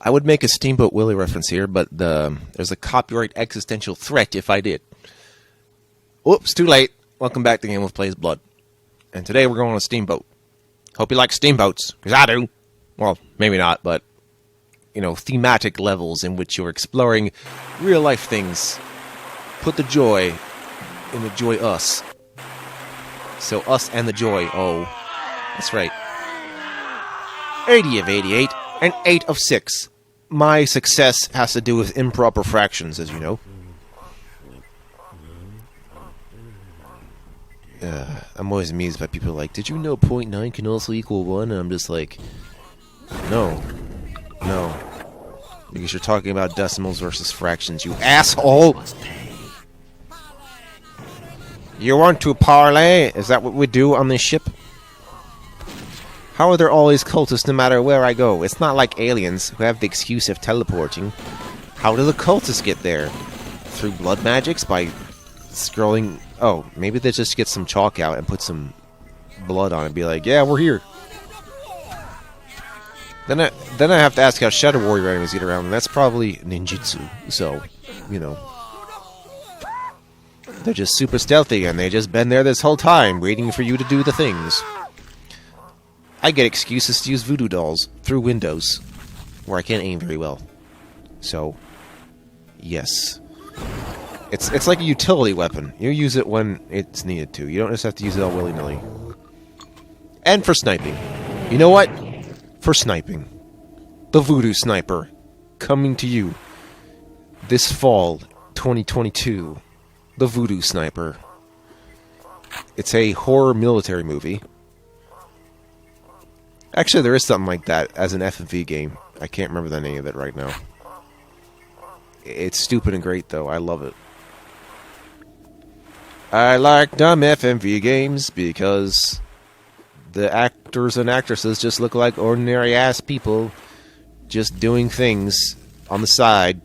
I would make a Steamboat Willie reference here, but there's a copyright existential threat if I did. Oops, too late. Welcome back to Game of Plays Blood. And today we're going on a steamboat. Hope you like steamboats, because I do. Well, maybe not, but, you know, thematic levels in which you're exploring real-life things. Put the joy in the joy us. So us and the joy, oh. That's right. 80 of 88, and 8 of 6. My success has to do with improper fractions, as you know. I'm always amused by people like, did you know 0.9 can also equal 1? And I'm just like, no. No. Because you're talking about decimals versus fractions, you asshole! You want to parlay? Is that what we do on this ship? How are there always cultists no matter where I go? It's not like aliens who have the excuse of teleporting. How do the cultists get there? Through blood magics? By scrolling... Oh, maybe they just get some chalk out and put some blood on it and be like, yeah, we're here. Then I have to ask how Shadow Warrior enemies get around, and that's probably ninjutsu. So, you know. They're just super stealthy, and they've just been there this whole time, waiting for you to do the things. I get excuses to use voodoo dolls through windows, where I can't aim very well. So, yes. It's like a utility weapon. You use it when it's needed to. You don't just have to use it all willy-nilly. And for sniping. You know what? For sniping. The Voodoo Sniper. Coming to you. This fall, 2022. The Voodoo Sniper. It's a horror military movie. Actually, there is something like that as an FMV game. I can't remember the name of it right now. It's stupid and great, though. I love it. I like dumb FMV games because the actors and actresses just look like ordinary-ass people just doing things on the side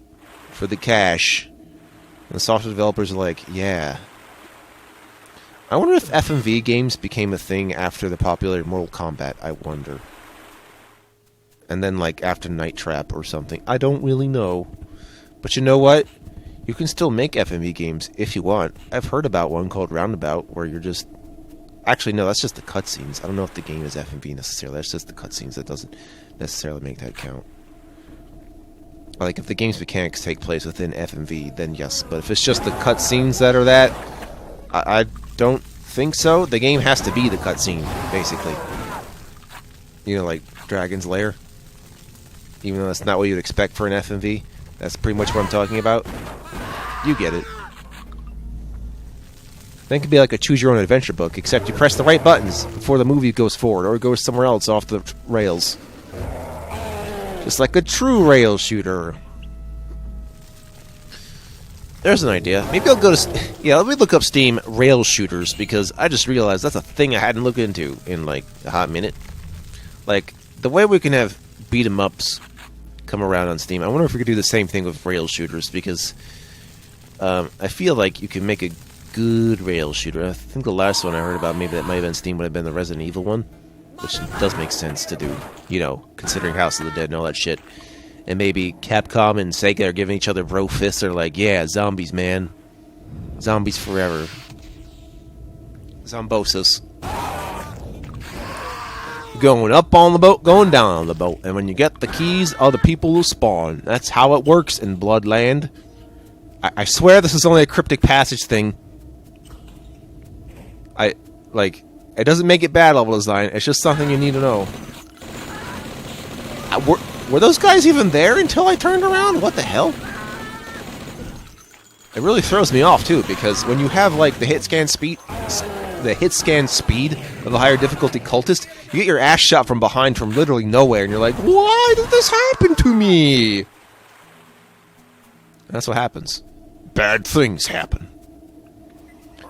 for the cash. And the software developers are like, yeah. I wonder if FMV games became a thing after the popular Mortal Kombat, I wonder. And then, like, after Night Trap or something. I don't really know. But you know what? You can still make FMV games if you want. I've heard about one called Roundabout, where you're just... Actually, no, that's just the cutscenes. I don't know if the game is FMV necessarily. That's just the cutscenes. That doesn't necessarily make that count. Like, if the game's mechanics take place within FMV, then yes. But if it's just the cutscenes that are that, I don't think so. The game has to be the cutscene, basically. You know, like Dragon's Lair. Even though that's not what you'd expect for an FMV. That's pretty much what I'm talking about. You get it. Then it could be like a choose-your-own-adventure book, except you press the right buttons before the movie goes forward, or it goes somewhere else off the rails. Just like a true rail shooter. There's an idea. Maybe I'll go to... Yeah, let me look up Steam rail shooters, because I just realized that's a thing I hadn't looked into in, like, a hot minute. Like, the way we can have beat-em-ups come around on Steam, I wonder if we could do the same thing with rail shooters, because I feel like you can make a good rail shooter. I think the last one I heard about, maybe that might have been Steam, would have been the Resident Evil one, which does make sense to do, you know, considering House of the Dead and all that shit. And maybe Capcom and Sega are giving each other bro fists. They're like, yeah, zombies, man. Zombies forever. Zombosis. Going up on the boat, going down on the boat. And when you get the keys, other people will spawn. That's how it works in Bloodland. I swear this is only a cryptic passage thing. It doesn't make it bad level design. It's just something you need to know. Were those guys even there until I turned around? What the hell? It really throws me off, too, because when you have, like, the hit scan speed of the higher difficulty cultist, you get your ass shot from behind from literally nowhere, and you're like, why did this happen to me? That's what happens. Bad things happen.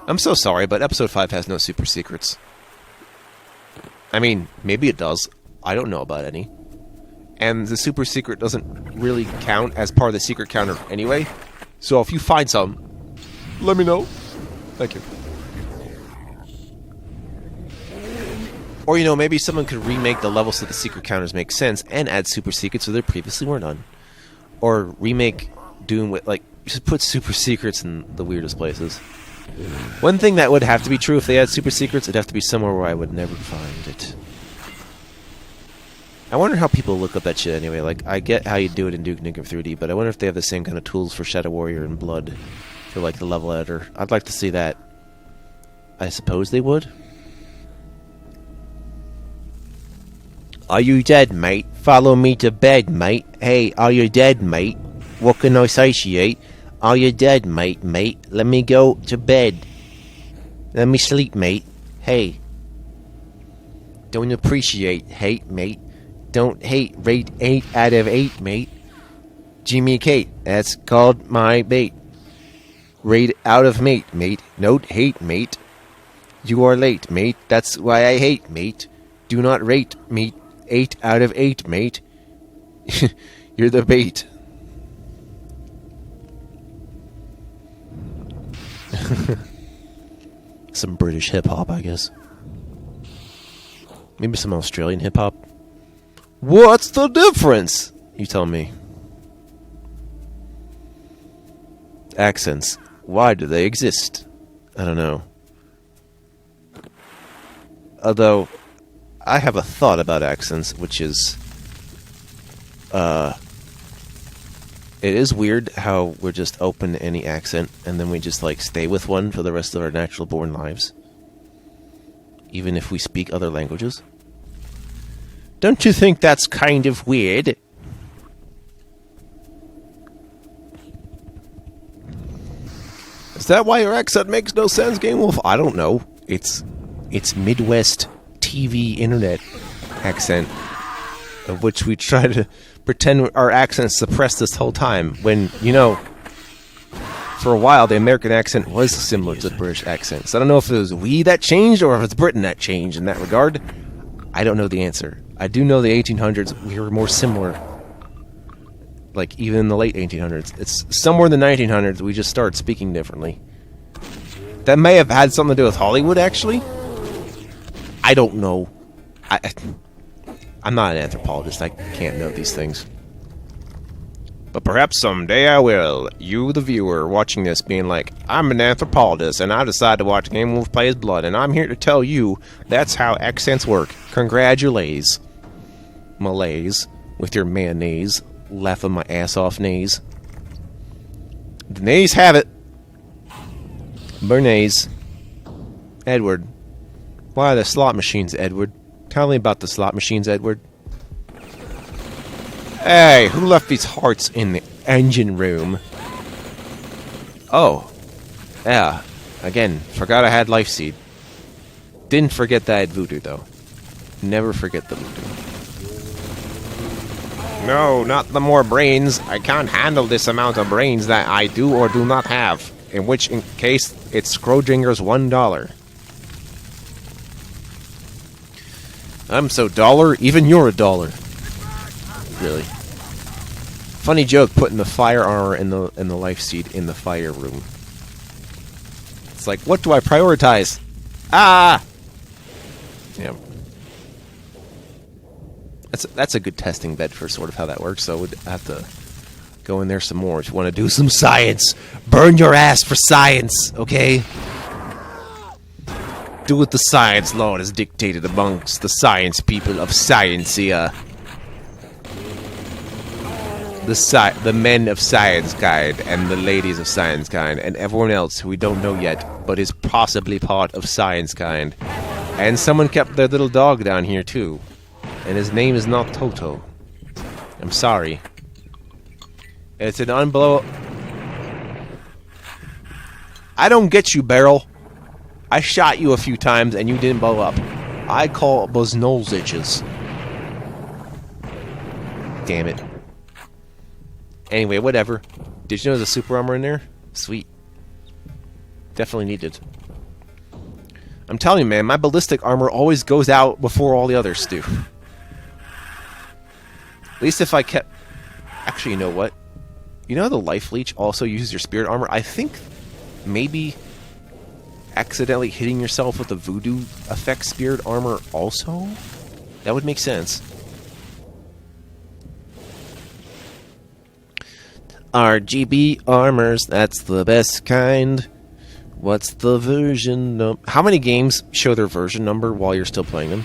I'm so sorry, but Episode 5 has no super secrets. I mean, maybe it does. I don't know about any. And the super secret doesn't really count as part of the secret counter anyway. So if you find some, let me know. Thank you. Or, you know, maybe someone could remake the levels so the secret counters make sense and add super secrets so there previously weren't none. Or remake Doom with, like, just put super secrets in the weirdest places. One thing that would have to be true if they had super secrets, it'd have to be somewhere where I would never find it. I wonder how people look up that shit anyway. Like, I get how you do it in Duke Nukem 3D, but I wonder if they have the same kind of tools for Shadow Warrior and Blood for, like, the level editor. I'd like to see that. I suppose they would. Are you dead, mate? Follow me to bed, mate. Hey, are you dead, mate? What can I satiate? Are you dead, mate, mate? Let me go to bed. Let me sleep, mate. Hey. Don't appreciate hate, mate. Don't hate. Rate 8 out of 8, mate. Jimmy Kate. That's called my bait. Rate out of mate, mate. Note hate, mate. You are late, mate. That's why I hate, mate. Do not rate, mate. 8 out of 8, mate. You're the bait. Some British hip-hop, I guess. Maybe some Australian hip-hop. What's the difference? You tell me. Accents. Why do they exist? I don't know. Although, I have a thought about accents, which is, it is weird how we're just open to any accent, and then we just, like, stay with one for the rest of our natural-born lives. Even if we speak other languages. Don't you think that's kind of weird? Is that why your accent makes no sense, Game Wolf? I don't know. It's Midwest TV internet accent, of which we try to pretend our accent's suppressed this whole time, when, you know, for a while the American accent was similar to the British accent. So I don't know if it was we that changed or if it's Britain that changed in that regard. I don't know the answer. I do know the 1800s we were more similar. Like, even in the late 1800s. It's somewhere in the 1900s we just started speaking differently. That may have had something to do with Hollywood, actually. I don't know. I'm not an anthropologist. I can't know these things. But perhaps someday I will. You, the viewer, watching this, being like, I'm an anthropologist, and I decided to watch Game Wolf Plays Blood, and I'm here to tell you that's how accents work. Congratulations. Malaise. With your mayonnaise. Laughing my ass off nays. The nays have it. Bernays. Edward. Why are the slot machines, Edward? Tell me about the slot machines, Edward. Hey, who left these hearts in the engine room? Oh. Yeah. Again, forgot I had Life Seed. Didn't forget that I had Voodoo, though. Never forget the Voodoo. No, not the more brains. I can't handle this amount of brains that I do or do not have. In which case, it's Scrodinger's $1. I'm so dollar, even you're a dollar. Really. Funny joke putting the fire armor and the life seed in the fire room. It's like, what do I prioritize? Ah! Yeah. That's a good testing bed for sort of how that works, so I would have to go in there some more if you want to do some science. Burn your ass for science, okay? Do what the science law is dictated amongst the science people of Sciencia. The men of Science Kind and the ladies of Science Kind and everyone else who we don't know yet, but is possibly part of Science Kind. And someone kept their little dog down here too. And his name is not Toto. I'm sorry. It's an unblow... I don't get you, Barrel. I shot you a few times and you didn't blow up. I call those nose itches. Damn it. Anyway, whatever. Did you know there's a super armor in there? Sweet. Definitely needed. I'm telling you, man, my ballistic armor always goes out before all the others do. At least if I kept... Actually, you know what? You know how the Life Leech also uses your spirit armor? I think maybe accidentally hitting yourself with the voodoo effect spirit armor also? That would make sense. RGB armors, that's the best kind. What's the version number? How many games show their version number while you're still playing them?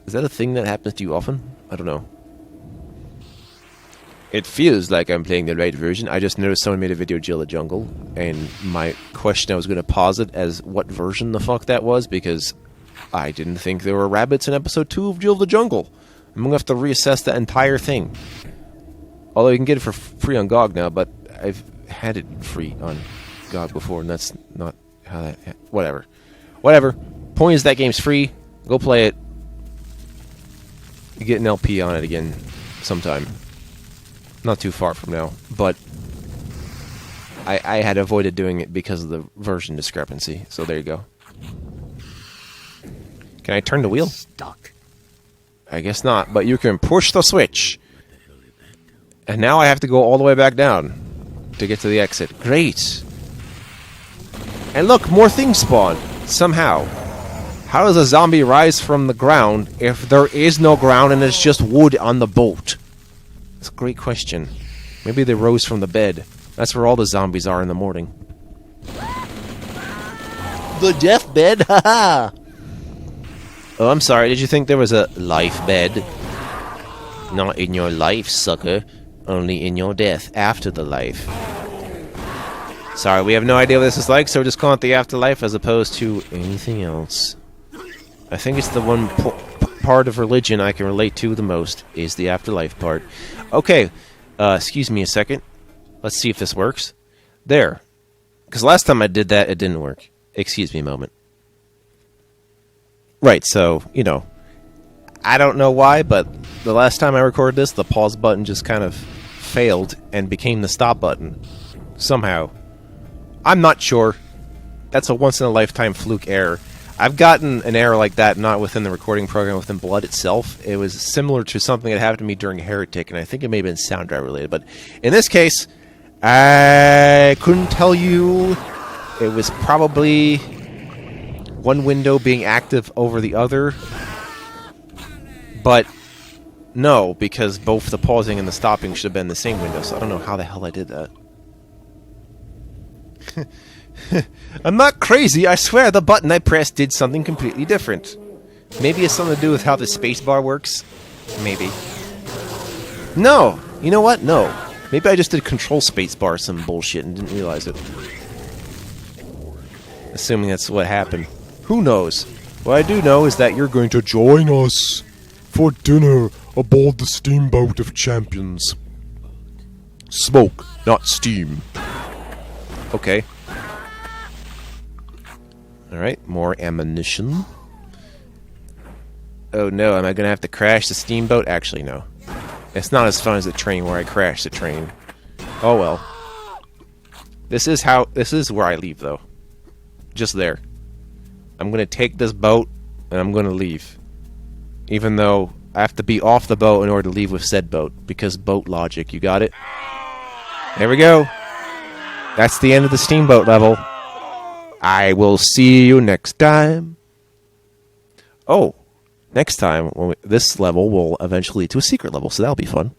Is that a thing that happens to you often? I don't know. It feels like I'm playing the right version. I just noticed someone made a video of Jill the Jungle, and my question, I was going to pause it as what version the fuck that was, because I didn't think there were rabbits in episode 2 of Jill the Jungle. I'm going to have to reassess that entire thing. Although you can get it for free on GOG now, but I've had it free on GOG before, and that's not how that... Whatever. Whatever. Point is, that game's free. Go play it. You get an LP on it again sometime. Not too far from now, but I had avoided doing it because of the version discrepancy, so there you go. Can I turn the wheel? Stuck. I guess not, but you can push the switch. And now I have to go all the way back down to get to the exit. Great. And look, more things spawn. Somehow. How does a zombie rise from the ground if there is no ground and it's just wood on the boat? That's a great question. Maybe they rose from the bed. That's where all the zombies are in the morning. The deathbed? Haha! Oh, I'm sorry. Did you think there was a life bed? Not in your life, sucker. Only in your death after the life. Sorry, we have no idea what this is like, so we're just calling it the afterlife as opposed to anything else. I think it's the one part of religion I can relate to the most, is the afterlife part. Okay, excuse me a second. Let's see if this works. There. Because last time I did that, it didn't work. Excuse me a moment. Right, so, you know, I don't know why, but the last time I recorded this, the pause button just kind of failed and became the stop button. Somehow. I'm not sure. That's a once-in-a-lifetime fluke error. I've gotten an error like that not within the recording program, within Blood itself. It was similar to something that happened to me during Heretic, and I think it may have been sound drive related. But in this case, I couldn't tell you. It was probably one window being active over the other. But no, because both the pausing and the stopping should have been the same window, so I don't know how the hell I did that. I'm not crazy, I swear the button I pressed did something completely different. Maybe it's something to do with how the spacebar works? Maybe. No! You know what? No. Maybe I just did control spacebar some bullshit and didn't realize it. Assuming that's what happened. Who knows? What I do know is that you're going to join us for dinner aboard the steamboat of champions. Smoke, not steam. Okay. Alright, more ammunition. Oh no, am I gonna have to crash the steamboat? Actually, no. It's not as fun as the train where I crash the train. Oh well. This is where I leave, though. Just there. I'm gonna take this boat, and I'm gonna leave. Even though I have to be off the boat in order to leave with said boat. Because boat logic, you got it? There we go. That's the end of the steamboat level. I will see you next time. Oh, next time, this level will eventually lead to a secret level, so that'll be fun.